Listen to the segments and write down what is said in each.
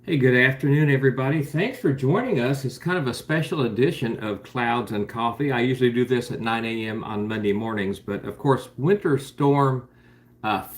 Hey, good afternoon, everybody. Thanks for joining us. It's kind of a special edition of Clouds and Coffee. I usually do this at 9 a.m. on Monday mornings, but of course, Winter Storm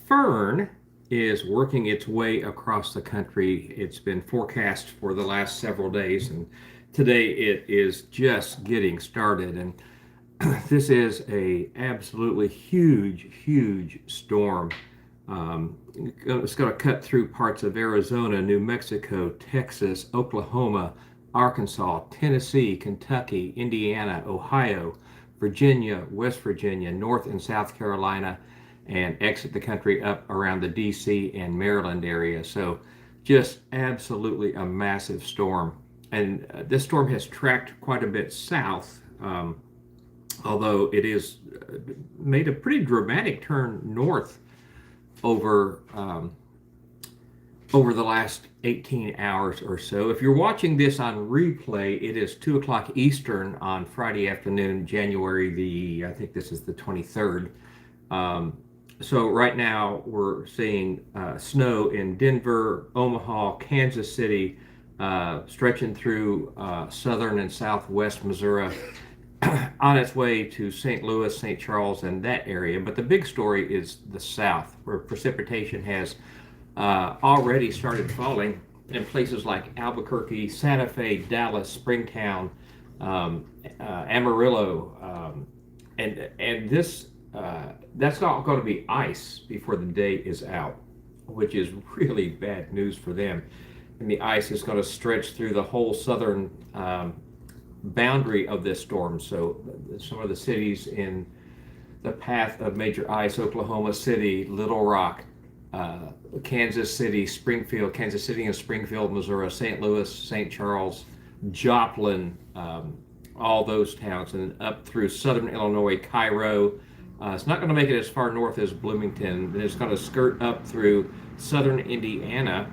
Fern is working its way across the country. It's been forecast for the last several days, and today it is just getting started. And this is a absolutely huge storm. It's going to cut through parts of Arizona, New Mexico, Texas, Oklahoma, Arkansas, Tennessee, Kentucky, Indiana, Ohio, Virginia, West Virginia, North and South Carolina, and exit the country up around the DC and Maryland area. So just absolutely a massive storm. And this storm has tracked quite a bit south, although it is made a pretty dramatic turn north over over the last 18 hours or so. If you're watching this on replay, it is 2 o'clock Eastern on Friday afternoon, I think this is the 23rd. So right now we're seeing snow in Denver, Omaha, Kansas City, stretching through southern and southwest Missouri, on its way to St. Louis, St. Charles, and that area. But the big story is the south, where precipitation has already started falling in places like Albuquerque, Santa Fe, Dallas, Springtown, Amarillo, and this that's not going to be ice before the day is out, which is really bad news for them. And the ice is going to stretch through the whole southern boundary of this storm. So some of the cities in the path of major ice: Oklahoma City, Little Rock, Kansas City, Springfield, Kansas City and Springfield, Missouri, St. Louis, St. Charles, Joplin, all those towns, and up through southern Illinois, Cairo. It's not going to make it as far north as Bloomington, and it's going to skirt up through southern Indiana,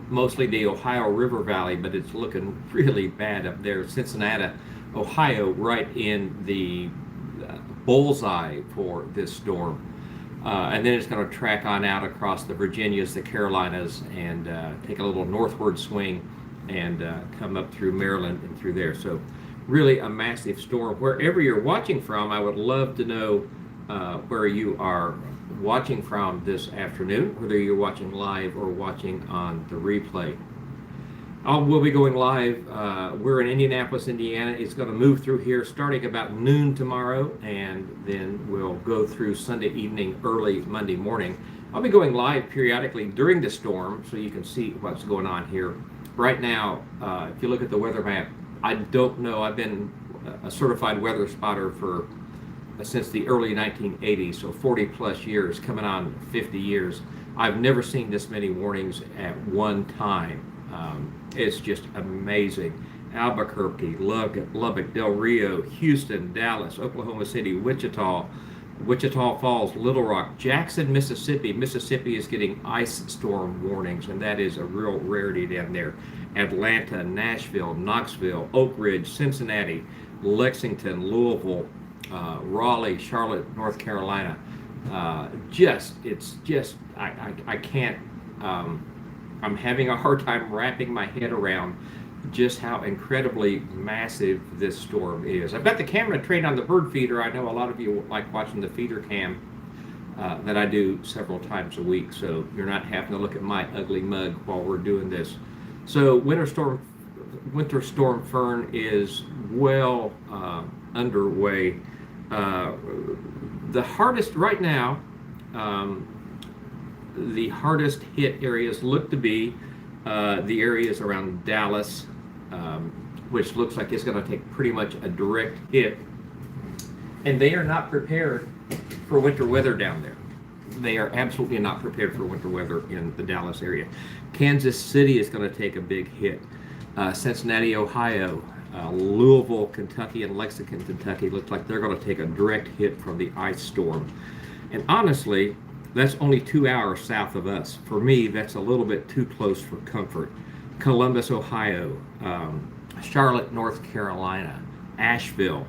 mostly the Ohio River Valley, but it's looking really bad up there. Cincinnati, Ohio, right in the bullseye for this storm. And then it's going to track on out across the Virginias, the Carolinas, and take a little northward swing and come up through Maryland and through there. So really a massive storm. Wherever you're watching from, I would love to know where you are watching from this afternoon, whether you're watching live or watching on the replay. We'll be going live. We're in Indianapolis, Indiana. It's going to move through here starting about noon tomorrow, and then we'll go through Sunday evening, early Monday morning. I'll be going live periodically during the storm so you can see what's going on here. Right now, if you look at the weather map, I don't know. I've been a certified weather spotter for since the early 1980s, so 40 plus years, coming on 50 years. I've never seen this many warnings at one time. It's just amazing. Albuquerque, Lubbock, Del Rio, Houston, Dallas, Oklahoma City, Wichita, Wichita Falls, Little Rock, Jackson, Mississippi. Mississippi is getting ice storm warnings, and that is a real rarity down there. Atlanta, Nashville, Knoxville, Oak Ridge, Cincinnati, Lexington, Louisville, Raleigh, Charlotte, North Carolina. I can't. I'm having a hard time wrapping my head around just how incredibly massive this storm is. I've got the camera trained on the bird feeder. I know a lot of you like watching the feeder cam that I do several times a week, so you're not having to look at my ugly mug while we're doing this. So Winter Storm Fern is well underway. The hardest right now, the hardest hit areas look to be the areas around Dallas, which looks like it's going to take pretty much a direct hit. And they are not prepared for winter weather down there. They are absolutely not prepared for winter weather in the Dallas area. Kansas City is going to take a big hit. Cincinnati, Ohio, Louisville, Kentucky, and Lexington, Kentucky look like they're going to take a direct hit from the ice storm. And honestly, that's only 2 hours south of us. For me, that's a little bit too close for comfort. Columbus, Ohio, Charlotte, North Carolina, Asheville,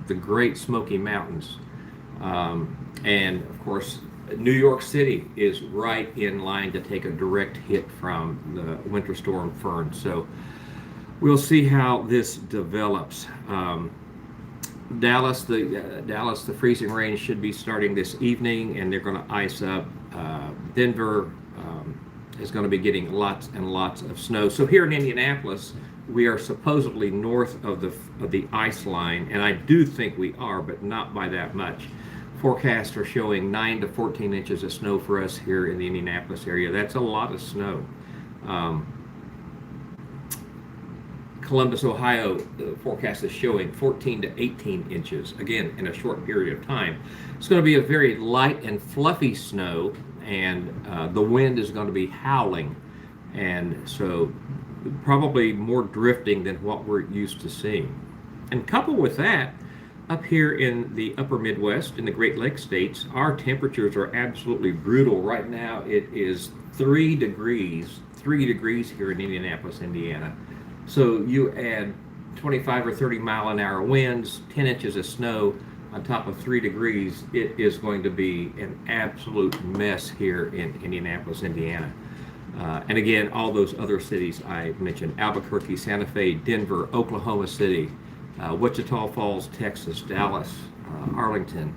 the Great Smoky Mountains, and of course New York City is right in line to take a direct hit from the winter storm Fern. So we'll see how this develops. Dallas, the freezing rain should be starting this evening, and they're going to ice up. Denver is going to be getting lots and lots of snow. So here in Indianapolis, we are supposedly north of the ice line, and I do think we are, but not by that much. Forecasts are showing 9 to 14 inches of snow for us here in the Indianapolis area. That's a lot of snow. Columbus, Ohio, the forecast is showing 14 to 18 inches, again, in a short period of time. It's going to be a very light and fluffy snow, and the wind is going to be howling, and so probably more drifting than what we're used to seeing. And coupled with that, up here in the upper Midwest, in the Great Lakes states, our temperatures are absolutely brutal. Right now it is 3 degrees here in Indianapolis, Indiana. So you add 25 or 30 mile an hour winds, 10 inches of snow on top of 3 degrees, it is going to be an absolute mess here in Indianapolis, Indiana. And again, all those other cities I mentioned: Albuquerque, Santa Fe, Denver, Oklahoma City, Wichita Falls, Texas, Dallas, Arlington.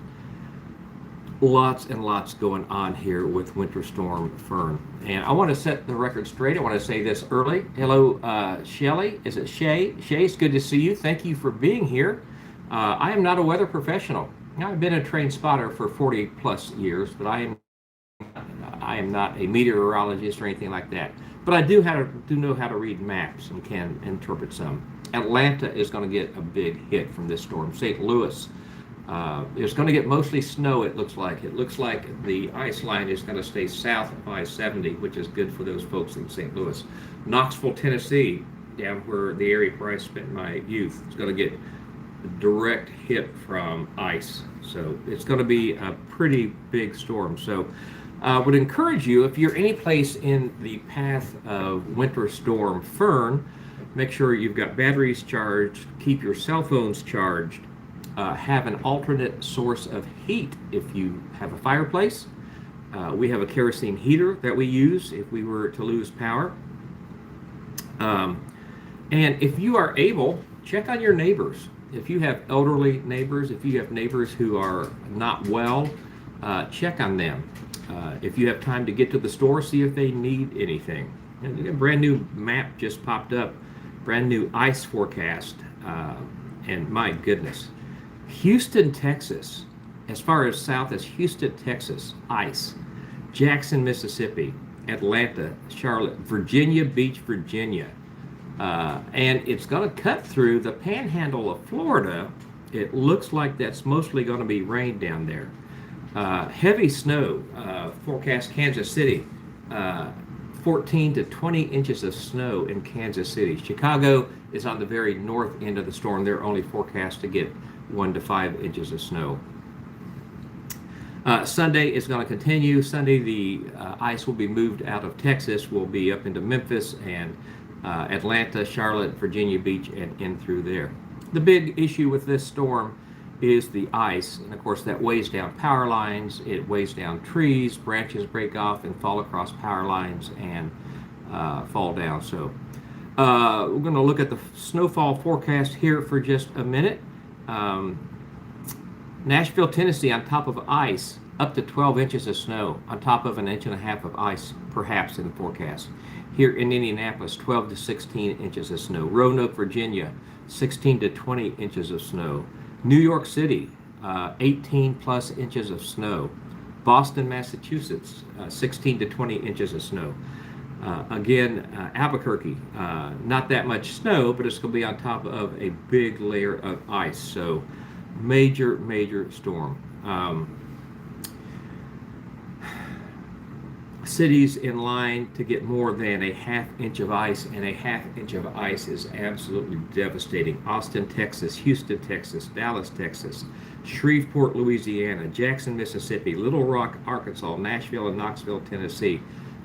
Lots and lots going on here with Winter Storm Fern. And I want to set the record straight. I want to say this early. Hello, Shelly. Is it Shay? Shay, it's good to see you. Thank you for being here. I am not a weather professional. Now, I've been a trained spotter for 40 plus years, but I am not a meteorologist or anything like that. But I do know how to read maps and can interpret some. Atlanta is going to get a big hit from this storm. St. Louis is going to get mostly snow, it looks like. It looks like the ice line is going to stay south of I-70, which is good for those folks in St. Louis. Knoxville, Tennessee, down where the area where I spent my youth, is going to get a direct hit from ice. So it's going to be a pretty big storm. So I would encourage you, if you're any place in the path of Winter Storm Fern, make sure you've got batteries charged, keep your cell phones charged, have an alternate source of heat if you have a fireplace. We have a kerosene heater that we use if we were to lose power. And if you are able, check on your neighbors. If you have elderly neighbors, if you have neighbors who are not well, check on them. If you have time to get to the store, see if they need anything. And a brand new map just popped up, brand new ice forecast, and my goodness. Houston, Texas, as far as south as Houston, Texas, ice. Jackson, Mississippi, Atlanta, Charlotte, Virginia Beach, Virginia. And it's going to cut through the panhandle of Florida. It looks like that's mostly going to be rain down there. Heavy snow, forecast Kansas City, 14 to 20 inches of snow in Kansas City. Chicago is on the very north end of the storm. They're only forecast to get 1 to 5 inches of snow. Sunday is going to continue. Sunday, the ice will be moved out of Texas, will be up into Memphis and Atlanta, Charlotte, Virginia Beach, and in through there. The big issue with this storm is the ice, and of course that weighs down power lines, it weighs down trees, branches break off and fall across power lines and fall down. So we're going to look at the snowfall forecast here for just a minute. Nashville, Tennessee, on top of ice, up to 12 inches of snow, on top of 1.5 inches of ice, perhaps, in the forecast. Here in Indianapolis, 12 to 16 inches of snow. Roanoke, Virginia, 16 to 20 inches of snow. New York City, 18 plus inches of snow. Boston, Massachusetts, 16 to 20 inches of snow. Albuquerque, not that much snow, but it's going to be on top of a big layer of ice. So major storm. Cities in line to get more than 1/2 inch of ice, and 1/2 inch of ice is absolutely devastating. Austin, Texas, Houston, Texas, Dallas, Texas, Shreveport, Louisiana, Jackson, Mississippi, Little Rock, Arkansas, Nashville and Knoxville, Tennessee,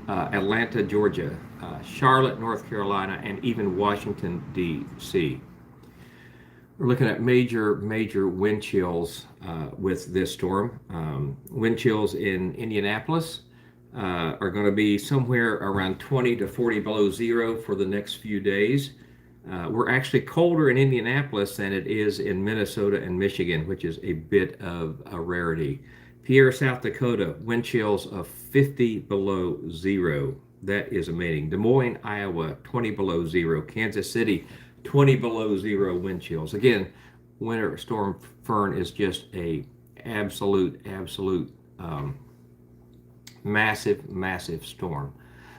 Atlanta, Georgia, Charlotte, North Carolina, and even Washington, D.C. We're looking at major wind chills with this storm. Wind chills in Indianapolis are going to be somewhere around 20 to 40 below zero for the next few days. We're actually colder in Indianapolis than it is in Minnesota and Michigan, which is a bit of a rarity. Pierre, South Dakota, wind chills of 50 below zero. That is amazing. Des Moines, Iowa, 20 below zero. Kansas City, 20 below zero wind chills. Again, Winter Storm Fern is just a absolute massive storm.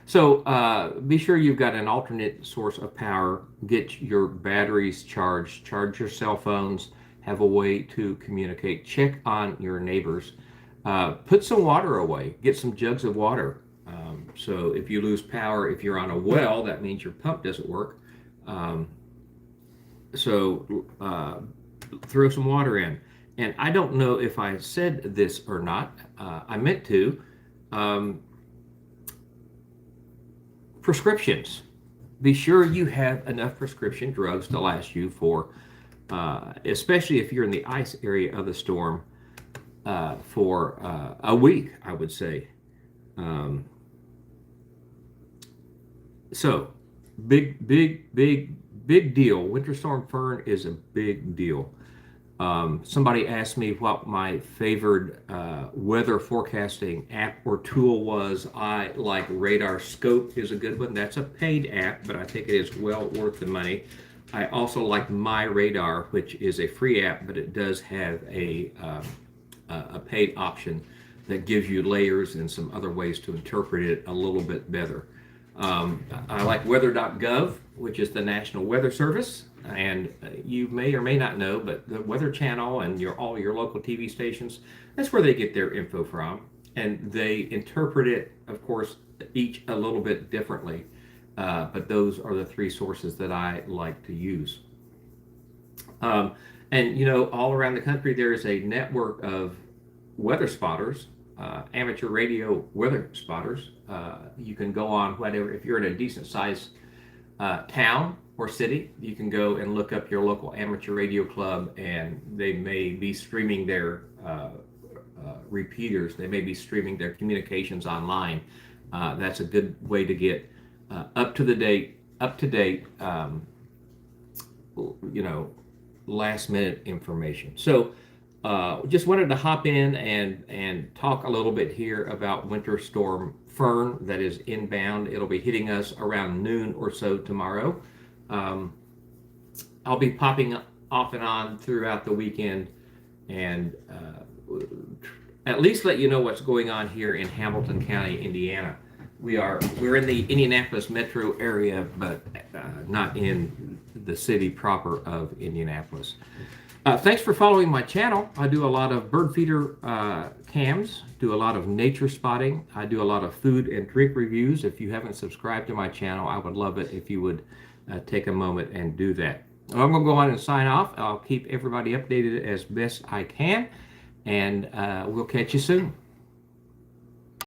So be sure you've got an alternate source of power. Get your batteries charged. Charge your cell phones. Have a way to communicate. Check on your neighbors. Put some water away. Get some jugs of water. So if you lose power, if you're on a well, that means your pump doesn't work. So throw some water in. And I don't know if I said this or not. I meant to. Prescriptions. Be sure you have enough prescription drugs to last you for, especially if you're in the ice area of the storm, for a week, I would say. So, big deal. Winter Storm Fern is a big deal. Somebody asked me what my favorite weather forecasting app or tool was. I like Radar Scope is a good one. That's a paid app, but I think it is well worth the money. I also like My Radar, which is a free app, but it does have a paid option that gives you layers and some other ways to interpret it a little bit better. I like weather.gov, which is the National Weather Service. And you may or may not know, but the Weather Channel and all your local TV stations, that's where they get their info from. And they interpret it, of course, each a little bit differently. But those are the three sources that I like to use. And, all around the country, there is a network of weather spotters, amateur radio weather spotters. You can go on whatever, if you're in a decent sized town or city, you can go and look up your local amateur radio club, and they may be streaming their repeaters. They may be streaming their communications online. That's a good way to get up to date, last minute information. So just wanted to hop in and talk a little bit here about Winter Storm Fern that is inbound. It'll be hitting us around noon or so tomorrow. I'll be popping off and on throughout the weekend and at least let you know what's going on here in Hamilton County, Indiana. We're in the Indianapolis metro area, but not in the city proper of Indianapolis. Thanks for following my channel. I do a lot of bird feeder cams, do a lot of nature spotting. I do a lot of food and drink reviews. If you haven't subscribed to my channel, I would love it if you would take a moment and do that. I'm going to go on and sign off. I'll keep everybody updated as best I can, and we'll catch you soon.